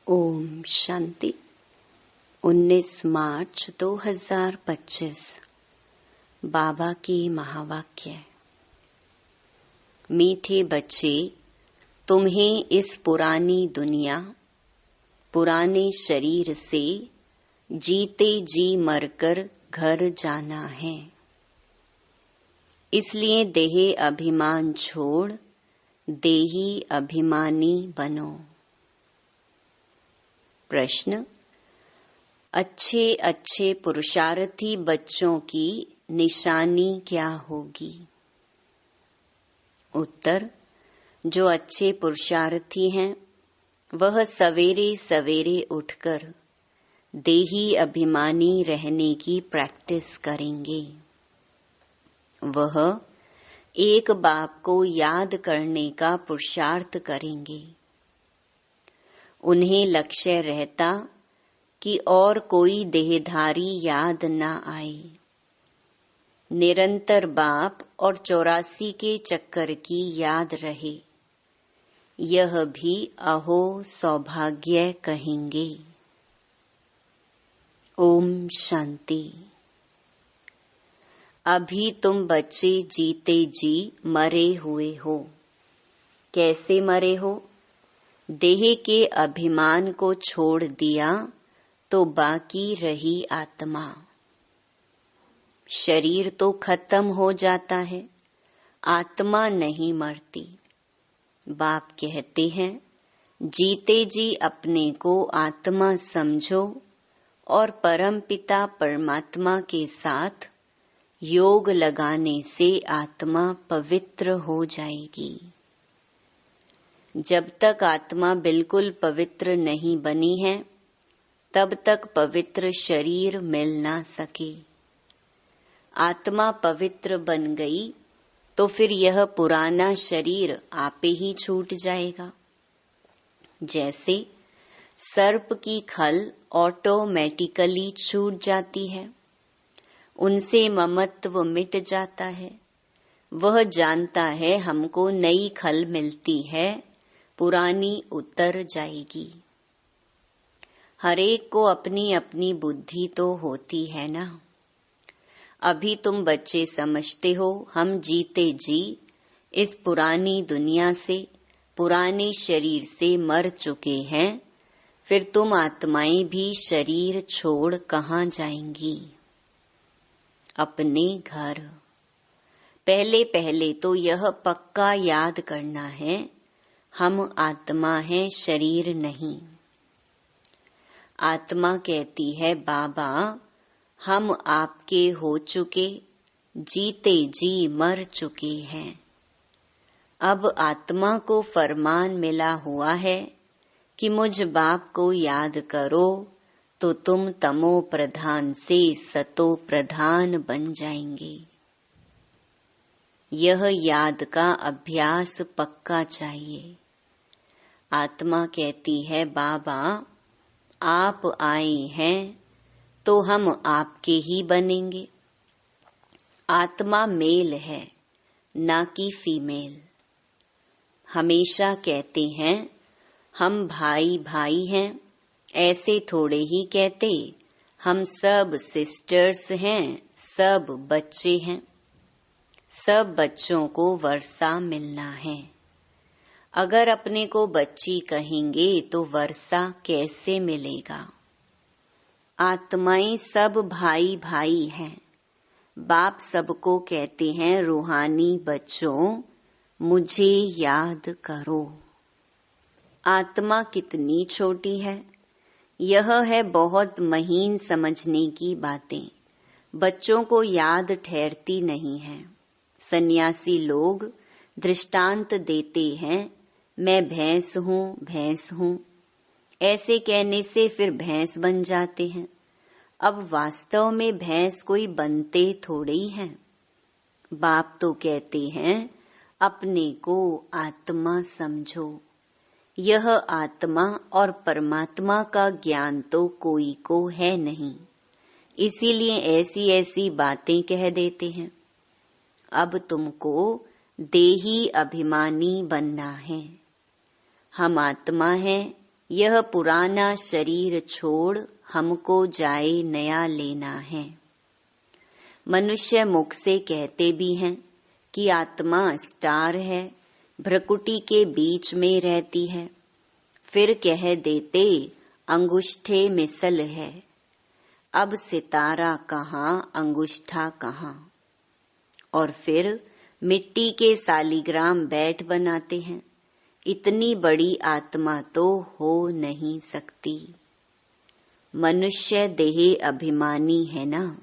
ओम शांति। 19 मार्च 2025 बाबा की महावाक्य। मीठे बच्चे, तुम्हें इस पुरानी दुनिया, पुराने शरीर से जीते जी मरकर घर जाना है। इसलिए देह अभिमान छोड़ देही अभिमानी बनो। प्रश्न: अच्छे अच्छे पुरुषार्थी बच्चों की निशानी क्या होगी? उत्तर: जो अच्छे पुरुषार्थी हैं वह सवेरे सवेरे उठकर देही अभिमानी रहने की प्रैक्टिस करेंगे। वह एक बाप को याद करने का पुरुषार्थ करेंगे। उन्हें लक्ष्य रहता कि और कोई देहधारी याद न आए। निरंतर बाप और 84 के चक्कर की याद रहे। यह भी अहो सौभाग्य कहेंगे। ओम शांति। अभी तुम बच्चे जीते जी मरे हुए हो। कैसे मरे हो? देह के अभिमान को छोड़ दिया तो बाकी रही आत्मा। शरीर तो खत्म हो जाता है, आत्मा नहीं मरती। बाप कहते हैं, जीते जी अपने को आत्मा समझो और परमपिता परमात्मा के साथ योग लगाने से आत्मा पवित्र हो जाएगी। जब तक आत्मा बिल्कुल पवित्र नहीं बनी है, तब तक पवित्र शरीर मिल ना सके। आत्मा पवित्र बन गई तो फिर यह पुराना शरीर आपे ही छूट जाएगा। जैसे सर्प की खल ऑटोमेटिकली छूट जाती है, उनसे ममत्व मिट जाता है। वह जानता है हमको नई खल मिलती है, पुरानी उतर जाएगी। हरेक को अपनी अपनी बुद्धि तो होती है ना। अभी तुम बच्चे समझते हो हम जीते जी इस पुरानी दुनिया से, पुराने शरीर से मर चुके हैं। फिर तुम आत्माएं भी शरीर छोड़ कहाँ जाएंगी? अपने घर। पहले पहले तो यह पक्का याद करना है, हम आत्मा हैं, शरीर नहीं। आत्मा कहती है, बाबा हम आपके हो चुके, जीते जी मर चुके हैं। अब आत्मा को फरमान मिला हुआ है कि मुझ बाप को याद करो तो तुम तमो प्रधान से सतो प्रधान बन जाएंगे। यह याद का अभ्यास पक्का चाहिए। आत्मा कहती है, बाबा आप आए हैं तो हम आपके ही बनेंगे। आत्मा मेल है, ना कि फीमेल। हमेशा कहते हैं हम भाई भाई हैं, ऐसे थोड़े ही कहते। हम सब सिस्टर्स हैं, सब बच्चे हैं। सब बच्चों को वर्षा मिलना है। अगर अपने को बच्ची कहेंगे तो वर्षा कैसे मिलेगा? आत्माएं सब भाई भाई हैं। बाप सबको कहते हैं, रूहानी बच्चों मुझे याद करो। आत्मा कितनी छोटी है, यह है बहुत महीन समझने की बातें। बच्चों को याद ठहरती नहीं है। सन्यासी लोग दृष्टांत देते हैं, मैं भैंस हूँ। ऐसे कहने से फिर भैंस बन जाते हैं। अब वास्तव में भैंस कोई बनते थोड़े ही हैं। बाप तो कहते हैं अपने को आत्मा समझो। यह आत्मा और परमात्मा का ज्ञान तो कोई को है नहीं, इसीलिए ऐसी ऐसी बातें कह देते हैं। अब तुमको देही अभिमानी बनना है। हम आत्मा हैं, यह पुराना शरीर छोड़ हमको जाए नया लेना है। मनुष्य मुख से कहते भी हैं कि आत्मा स्टार है, भ्रकुटी के बीच में रहती है। फिर कह देते अंगुष्ठे मिसल है। अब सितारा कहाँ, अंगुष्ठा कहाँ। और फिर मिट्टी के सालिग्राम बैट बनाते हैं। इतनी बड़ी आत्मा तो हो नहीं सकती। मनुष्य देह अभिमानी है ना,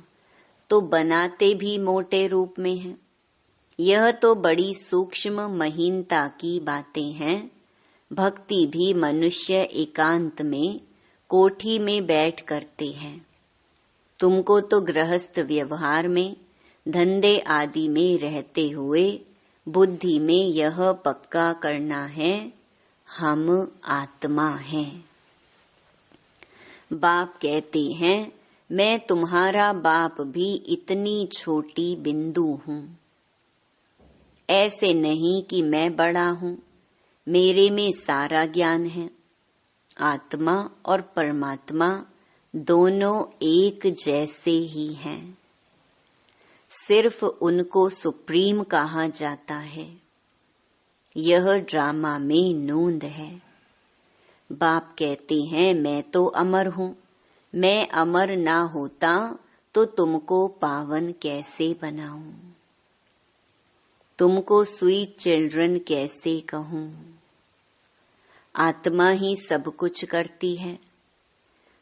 तो बनाते भी मोटे रूप में है। यह तो बड़ी सूक्ष्म महीनता की बातें हैं। भक्ति भी मनुष्य एकांत में कोठी में बैठ करते हैं। तुमको तो गृहस्थ व्यवहार में, धंधे आदि में रहते हुए बुद्धि में यह पक्का करना है, हम आत्मा हैं। बाप कहते हैं मैं तुम्हारा बाप भी इतनी छोटी बिंदु हूँ। ऐसे नहीं कि मैं बड़ा हूँ, मेरे में सारा ज्ञान है। आत्मा और परमात्मा दोनों एक जैसे ही हैं। सिर्फ उनको सुप्रीम कहा जाता है। यह ड्रामा में नूंद है। बाप कहते हैं मैं तो अमर हूँ, मैं अमर ना होता तो तुमको पावन कैसे बनाऊं, तुमको स्वीट चिल्ड्रन कैसे कहूं। आत्मा ही सब कुछ करती है।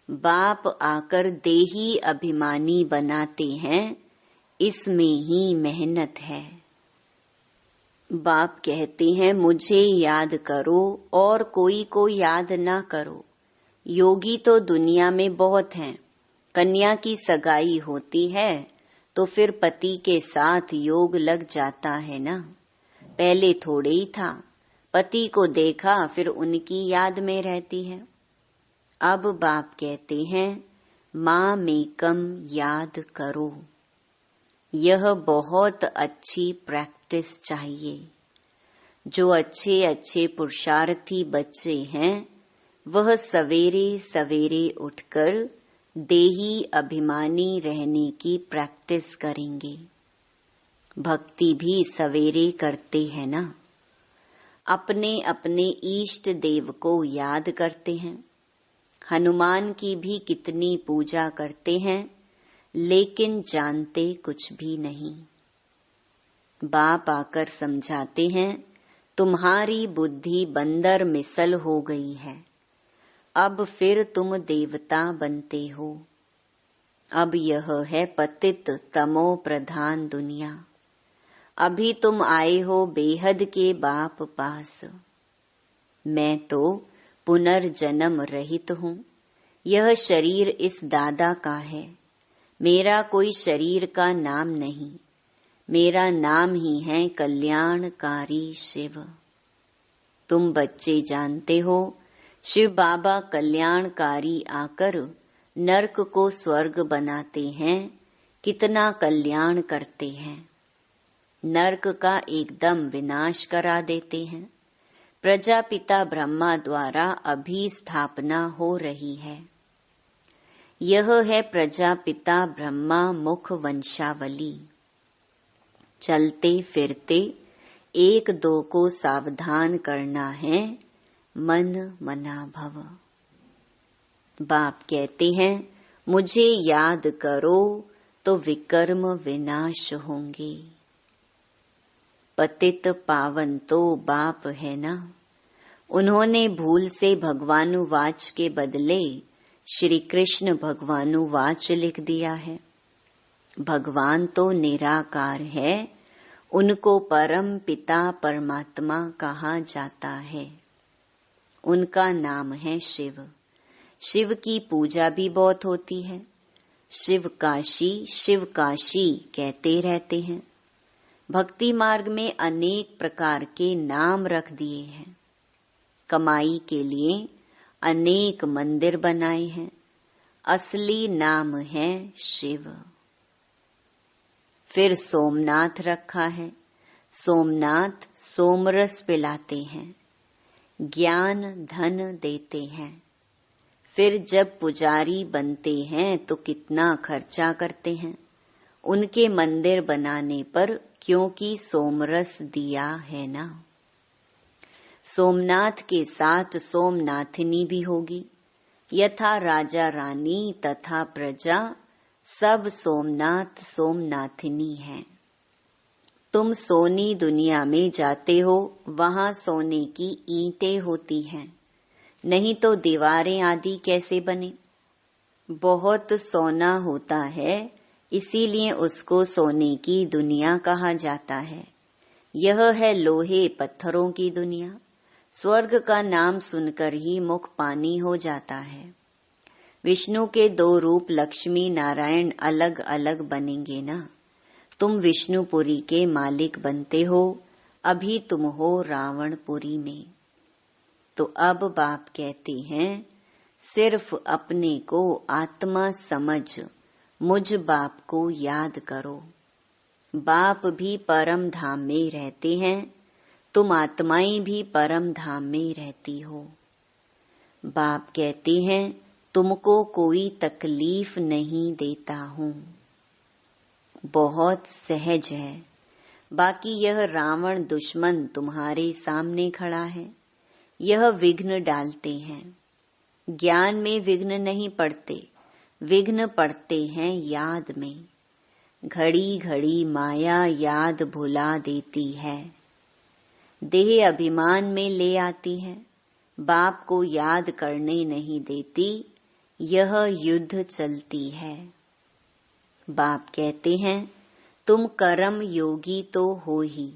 बाप आकर देही अभिमानी बनाते हैं, इसमें ही मेहनत है। बाप कहते हैं मुझे याद करो और कोई को याद ना करो। योगी तो दुनिया में बहुत हैं। कन्या की सगाई होती है तो फिर पति के साथ योग लग जाता है ना। पहले थोड़े ही था, पति को देखा फिर उनकी याद में रहती है। अब बाप कहते हैं माँ मेकम याद करो। यह बहुत अच्छी प्रैक्टिस चाहिए। जो अच्छे अच्छे पुरुषार्थी बच्चे हैं वह सवेरे सवेरे उठकर देही अभिमानी रहने की प्रैक्टिस करेंगे। भक्ति भी सवेरे करते हैं ना। अपने अपने इष्ट देव को याद करते हैं। हनुमान की भी कितनी पूजा करते हैं, लेकिन जानते कुछ भी नहीं। बाप आकर समझाते हैं तुम्हारी बुद्धि बंदर मिसल हो गई है। अब फिर तुम देवता बनते हो। अब यह है पतित तमो प्रधान दुनिया। अभी तुम आए हो बेहद के बाप पास। मैं तो पुनर्जन्म रहित हूँ। यह शरीर इस दादा का है। मेरा कोई शरीर का नाम नहीं। मेरा नाम ही है कल्याणकारी शिव। तुम बच्चे जानते हो शिव बाबा कल्याणकारी आकर नरक को स्वर्ग बनाते हैं। कितना कल्याण करते हैं। नरक का एकदम विनाश करा देते हैं। प्रजापिता ब्रह्मा द्वारा अभी स्थापना हो रही है। यह है प्रजापिता ब्रह्मा मुख वंशावली। चलते फिरते एक दो को सावधान करना है, मन मना भव। बाप कहते हैं मुझे याद करो तो विकर्म विनाश होंगे। पतित पावन तो बाप है ना। उन्होंने भूल से भगवानुवाच के बदले श्री कृष्ण भगवानुवाच लिख दिया है। भगवान तो निराकार है, उनको परम पिता परमात्मा कहा जाता है। उनका नाम है शिव। शिव की पूजा भी बहुत होती है। शिव काशी कहते रहते हैं। भक्ति मार्ग में अनेक प्रकार के नाम रख दिए हैं। कमाई के लिए अनेक मंदिर बनाए हैं। असली नाम है शिव। फिर सोमनाथ रखा है। सोमनाथ सोमरस पिलाते हैं। ज्ञान धन देते हैं। फिर जब पुजारी बनते हैं तो कितना खर्चा करते हैं उनके मंदिर बनाने पर, क्योंकि सोमरस दिया है ना। सोमनाथ के साथ सोमनाथिनी भी होगी। यथा राजा रानी तथा प्रजा, सब सोमनाथ सोमनाथिनी हैं। तुम सोनी दुनिया में जाते हो, वहां सोने की ईंटें होती हैं, नहीं तो दीवारें आदि कैसे बने। बहुत सोना होता है, इसीलिए उसको सोने की दुनिया कहा जाता है। यह है लोहे पत्थरों की दुनिया। स्वर्ग का नाम सुनकर ही मुख पानी हो जाता है। विष्णु के 2 रूप लक्ष्मी नारायण अलग अलग बनेंगे ना। तुम विष्णुपुरी के मालिक बनते हो, अभी तुम हो रावणपुरी में। तो अब बाप कहते हैं, सिर्फ अपने को आत्मा समझ मुझ बाप को याद करो। बाप भी परम धाम में रहते हैं, तुम आत्माएं भी परम धाम में रहती हो। बाप कहते हैं, तुमको कोई तकलीफ नहीं देता हूँ। बहुत सहज है। बाकी यह रावण दुश्मन तुम्हारे सामने खड़ा है, यह विघ्न डालते हैं। ज्ञान में विघ्न नहीं पड़ते, विघ्न पड़ते हैं याद में। घड़ी घड़ी माया याद भुला देती है, देह अभिमान में ले आती है, बाप को याद करने नहीं देती। यह युद्ध चलती है। बाप कहते हैं, तुम कर्म योगी तो हो ही।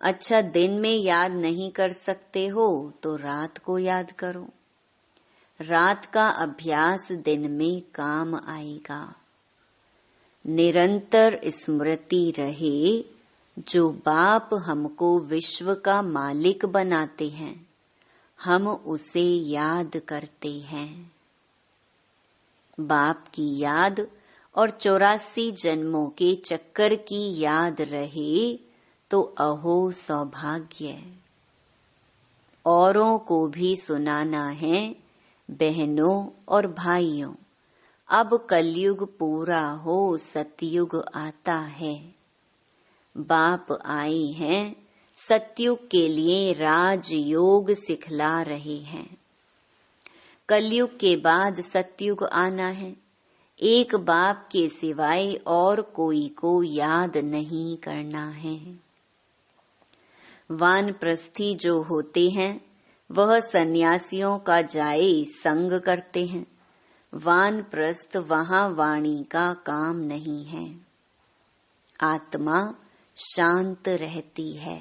अच्छा, दिन में याद नहीं कर सकते हो तो रात को याद करो। रात का अभ्यास दिन में काम आएगा। निरंतर स्मृति रहे, जो बाप हमको विश्व का मालिक बनाते हैं, हम उसे याद करते हैं। बाप की याद और 84 जन्मों के चक्कर की याद रहे तो अहो सौभाग्य। औरों को भी सुनाना है, बहनों और भाइयों, अब कलयुग पूरा हो, सतयुग आता है। बाप आए हैं, सतयुग के लिए राजयोग सिखला रहे हैं। कलयुग के बाद सतयुग आना है। एक बाप के सिवाय और कोई को याद नहीं करना है। वानप्रस्थी जो होते हैं, वह सन्यासियों का जाए संग करते हैं। वानप्रस्थ वहां वाणी का काम नहीं है। आत्मा शांत रहती है,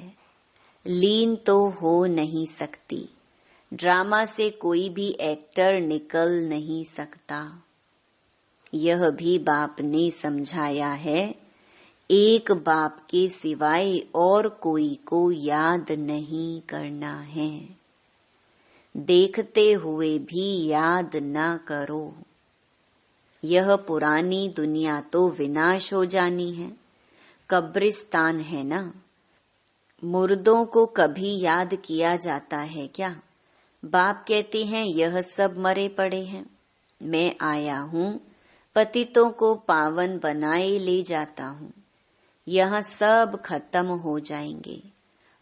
लीन तो हो नहीं सकती। ड्रामा से कोई भी एक्टर निकल नहीं सकता। यह भी बाप ने समझाया है, एक बाप के सिवाय और कोई को याद नहीं करना है। देखते हुए भी याद ना करो। यह पुरानी दुनिया तो विनाश हो जानी है, कब्रिस्तान है ना। मुर्दों को कभी याद किया जाता है क्या? बाप कहते हैं, यह सब मरे पड़े हैं। मैं आया हूँ, पतितों को पावन बनाए ले जाता हूँ। यहाँ सब खत्म हो जाएंगे।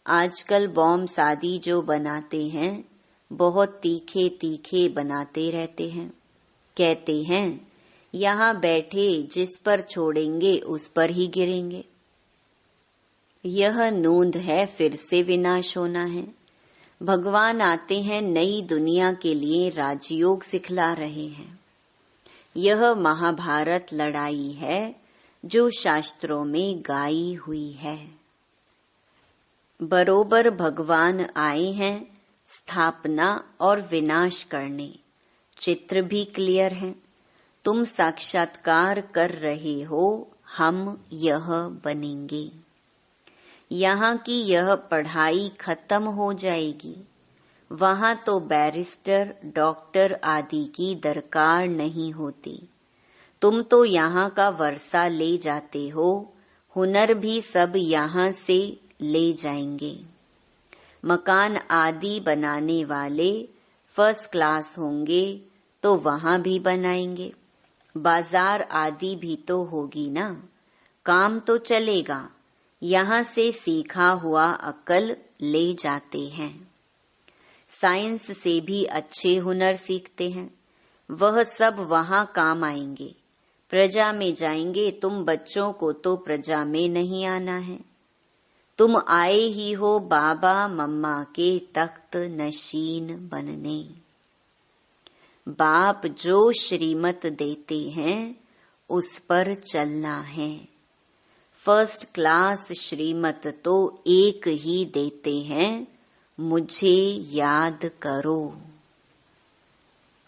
आजकल बॉम्ब शादी जो बनाते हैं, बहुत तीखे तीखे बनाते रहते हैं। कहते हैं, यहाँ बैठे जिस पर छोड़ेंगे उस पर ही गिरेंगे। यह नोंद है, फिर से विनाश होना है। भगवान आते हैं, नई दुनिया के लिए राजयोग सिखला रहे हैं। यह महाभारत लड़ाई है जो शास्त्रों में गाई हुई है। बरोबर भगवान आए हैं स्थापना और विनाश करने। चित्र भी क्लियर है। तुम साक्षात्कार कर रहे हो, हम यह बनेंगे। यहाँ की यह पढ़ाई खत्म हो जाएगी। वहाँ तो बैरिस्टर, डॉक्टर आदि की दरकार नहीं होती। तुम तो यहाँ का वर्षा ले जाते हो, हुनर भी सब यहाँ से ले जाएंगे। मकान आदि बनाने वाले फर्स्ट क्लास होंगे तो वहां भी बनाएंगे। बाजार आदि भी तो होगी ना, काम तो चलेगा। यहाँ से सीखा हुआ अक्ल ले जाते हैं। साइंस से भी अच्छे हुनर सीखते हैं, वह सब वहां काम आएंगे। प्रजा में जाएंगे, तुम बच्चों को तो प्रजा में नहीं आना है। तुम आए ही हो बाबा मम्मा के तख्त नशीन बनने। बाप जो श्रीमत देते हैं उस पर चलना है। फर्स्ट क्लास श्रीमत तो एक ही देते हैं, मुझे याद करो।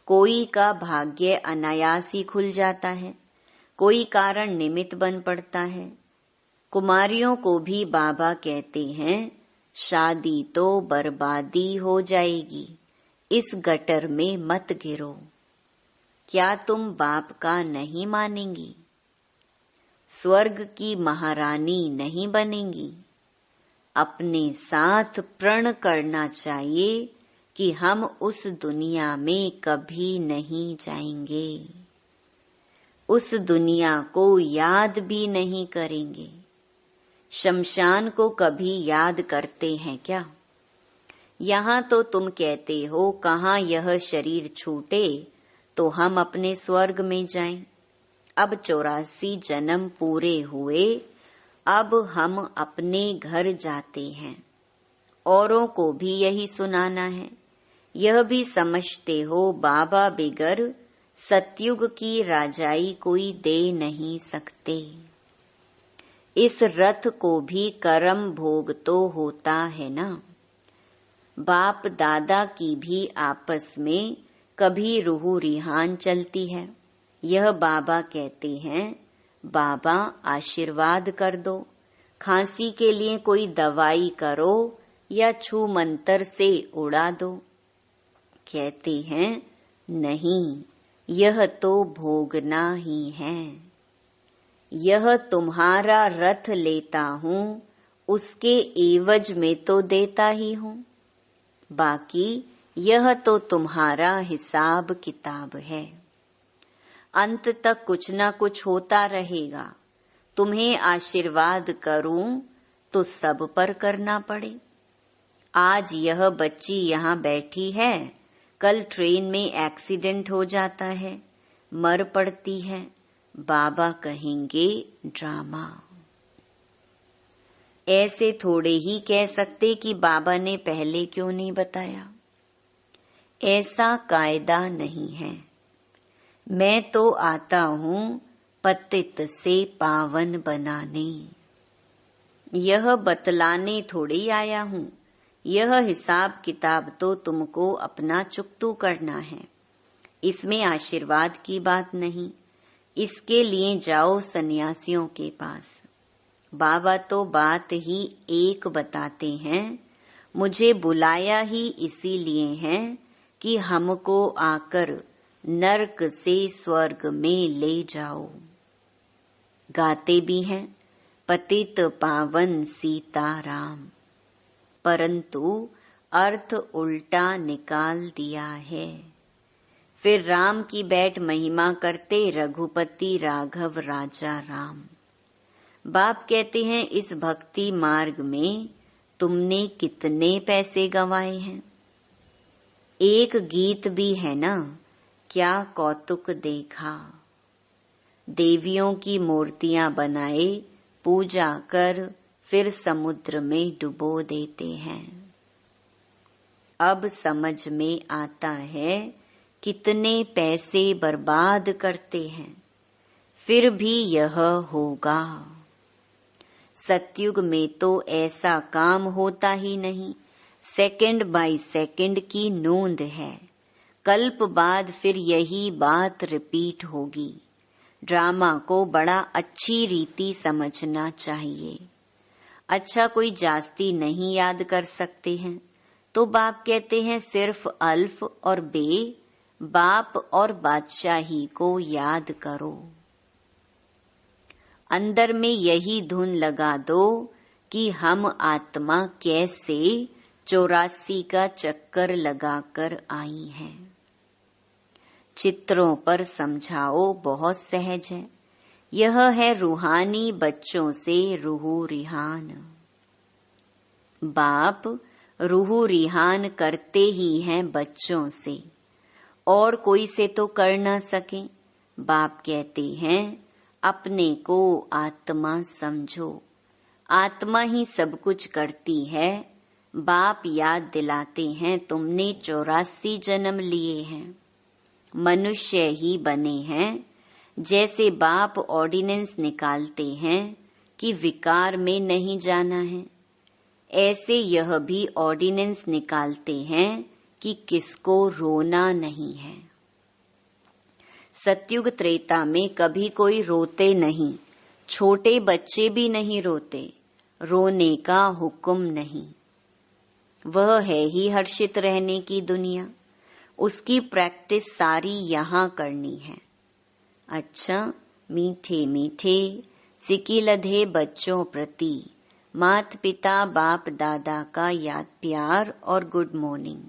कोई का भाग्य अनायास ही खुल जाता है, कोई कारण निमित्त बन पड़ता है। कुमारियों को भी बाबा कहते हैं शादी तो बर्बादी हो जाएगी, इस गटर में मत गिरो। क्या तुम बाप का नहीं मानेंगी? स्वर्ग की महारानी नहीं बनेंगी? अपने साथ प्रण करना चाहिए कि हम उस दुनिया में कभी नहीं जाएंगे, उस दुनिया को याद भी नहीं करेंगे। शमशान को कभी याद करते हैं क्या? यहाँ तो तुम कहते हो कहाँ यह शरीर छूटे तो हम अपने स्वर्ग में जाएं। अब 84 जन्म पूरे हुए, अब हम अपने घर जाते हैं। औरों को भी यही सुनाना है। यह भी समझते हो बाबा बिगर सतयुग की राजाई कोई दे नहीं सकते। इस रथ को भी कर्म भोग तो होता है ना। बाप दादा की भी आपस में कभी रूह रिहान चलती है। यह बाबा कहते हैं बाबा आशीर्वाद कर दो, खांसी के लिए कोई दवाई करो या छू मंतर से उड़ा दो। कहते हैं नहीं, यह तो भोगना ही है। यह तुम्हारा रथ लेता हूँ, उसके एवज में तो देता ही हूँ। बाकी यह तो तुम्हारा हिसाब किताब है। अंत तक कुछ न कुछ होता रहेगा। तुम्हें आशीर्वाद करूं तो सब पर करना पड़े। आज यह बच्ची यहाँ बैठी है, कल ट्रेन में एक्सीडेंट हो जाता है, मर पड़ती है। बाबा कहेंगे ड्रामा। ऐसे थोड़े ही कह सकते कि बाबा ने पहले क्यों नहीं बताया। ऐसा कायदा नहीं है। मैं तो आता हूँ पतित से पावन बनाने, यह बतलाने थोड़ी आया हूँ। यह हिसाब किताब तो तुमको अपना चुकतू करना है, इसमें आशीर्वाद की बात नहीं। इसके लिए जाओ सन्यासियों के पास। बाबा तो बात ही एक बताते हैं, मुझे बुलाया ही इसीलिए है कि हमको आकर नरक से स्वर्ग में ले जाओ। गाते भी हैं पतित पावन सीताराम, परंतु अर्थ उल्टा निकाल दिया है। फिर राम की बैठ महिमा करते रघुपति राघव राजा राम। बाप कहते हैं इस भक्ति मार्ग में तुमने कितने पैसे गंवाए हैं। एक गीत भी है ना, क्या कौतुक देखा। देवियों की मूर्तियां बनाए, पूजा कर फिर समुद्र में डुबो देते हैं। अब समझ में आता है कितने पैसे बर्बाद करते हैं, फिर भी यह होगा। सतयुग में तो ऐसा काम होता ही नहीं, सेकंड बाय सेकंड की नोंद है। कल्प बाद फिर यही बात रिपीट होगी। ड्रामा को बड़ा अच्छी रीति समझना चाहिए। अच्छा कोई जास्ती नहीं याद कर सकते हैं तो बाप कहते हैं सिर्फ अल्फ और बे, बाप और बादशाही को याद करो। अंदर में यही धुन लगा दो कि हम आत्मा कैसे 84 का चक्कर लगाकर आई हैं। चित्रों पर समझाओ बहुत सहज है, यह है रूहानी बच्चों से रूह रिहान। बाप रूह रिहान करते ही हैं बच्चों से, और कोई से तो कर ना सके। बाप कहते हैं अपने को आत्मा समझो, आत्मा ही सब कुछ करती है। बाप याद दिलाते हैं तुमने 84 जन्म लिए हैं, मनुष्य ही बने हैं। जैसे बाप ऑर्डिनेंस निकालते हैं कि विकार में नहीं जाना है, ऐसे यह भी ऑर्डिनेंस निकालते हैं कि किसको रोना नहीं है। सतयुग त्रेता में कभी कोई रोते नहीं, छोटे बच्चे भी नहीं रोते, रोने का हुक्म नहीं। वह है ही हर्षित रहने की दुनिया, उसकी प्रैक्टिस सारी यहाँ करनी है। अच्छा, मीठे मीठे सिकी लधे बच्चों प्रति मात पिता बाप दादा का याद प्यार और गुड मॉर्निंग।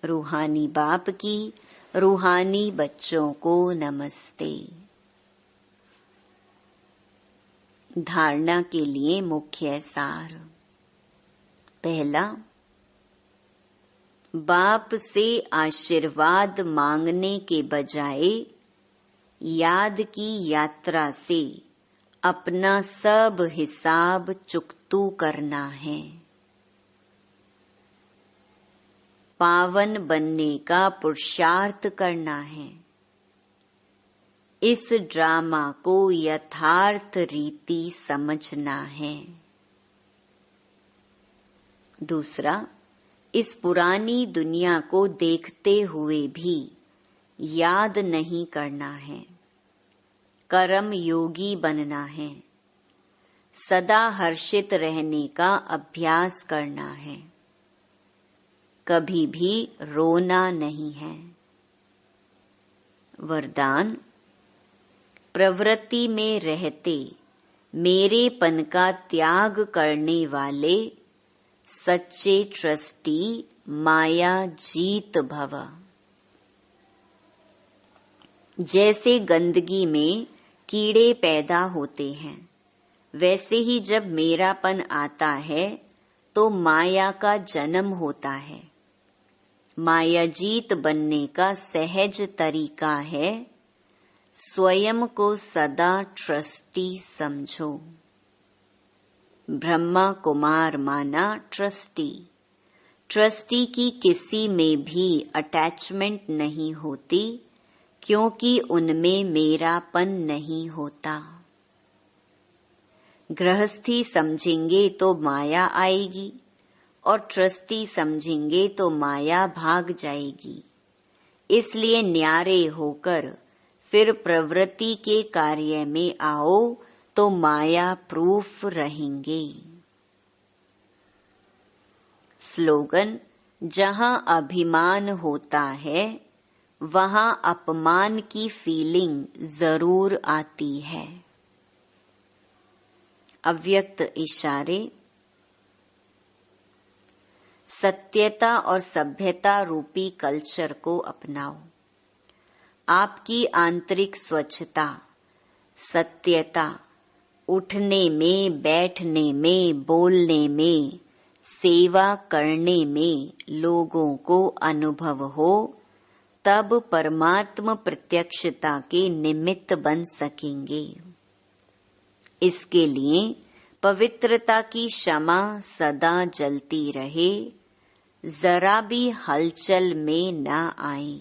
रूहानी बाप की रूहानी बच्चों को नमस्ते। धारणा के लिए मुख्य सार। पहला, बाप से आशीर्वाद मांगने के बजाय याद की यात्रा से अपना सब हिसाब चुकतू करना है। पावन बनने का पुरुषार्थ करना है। इस ड्रामा को यथार्थ रीति समझना है। दूसरा, इस पुरानी दुनिया को देखते हुए भी याद नहीं करना है, कर्म योगी बनना है। सदा हर्षित रहने का अभ्यास करना है, कभी भी रोना नहीं है। वरदान, प्रवृत्ति में रहते मेरेपन का त्याग करने वाले सच्चे ट्रस्टी माया जीत भव। जैसे गंदगी में कीड़े पैदा होते हैं, वैसे ही जब मेरापन आता है तो माया का जन्म होता है। माया जीत बनने का सहज तरीका है स्वयं को सदा ट्रस्टी समझो। ब्रह्मा कुमार माना ट्रस्टी। ट्रस्टी की किसी में भी अटैचमेंट नहीं होती, क्योंकि उनमें मेरापन नहीं होता। गृहस्थी समझेंगे तो माया आएगी, और ट्रस्टी समझेंगे तो माया भाग जाएगी। इसलिए न्यारे होकर फिर प्रवृत्ति के कार्य में आओ तो माया प्रूफ रहेंगे। स्लोगन, जहां अभिमान होता है वहां अपमान की फीलिंग जरूर आती है। अव्यक्त इशारे। सत्यता और सभ्यता रूपी कल्चर को अपनाओ। आपकी आंतरिक स्वच्छता, सत्यता, उठने में, बैठने में, बोलने में, सेवा करने में लोगों को अनुभव हो, तब परमात्म प्रत्यक्षता के निमित्त बन सकेंगे। इसके लिए पवित्रता की क्षमा सदा जलती रहे, जरा भी हलचल में न आए।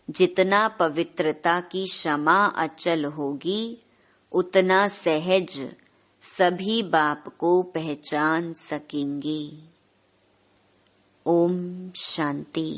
जितना पवित्रता की क्षमा अचल होगी, उतना सहज सभी बाप को पहचान सकेंगे। ओम शांति।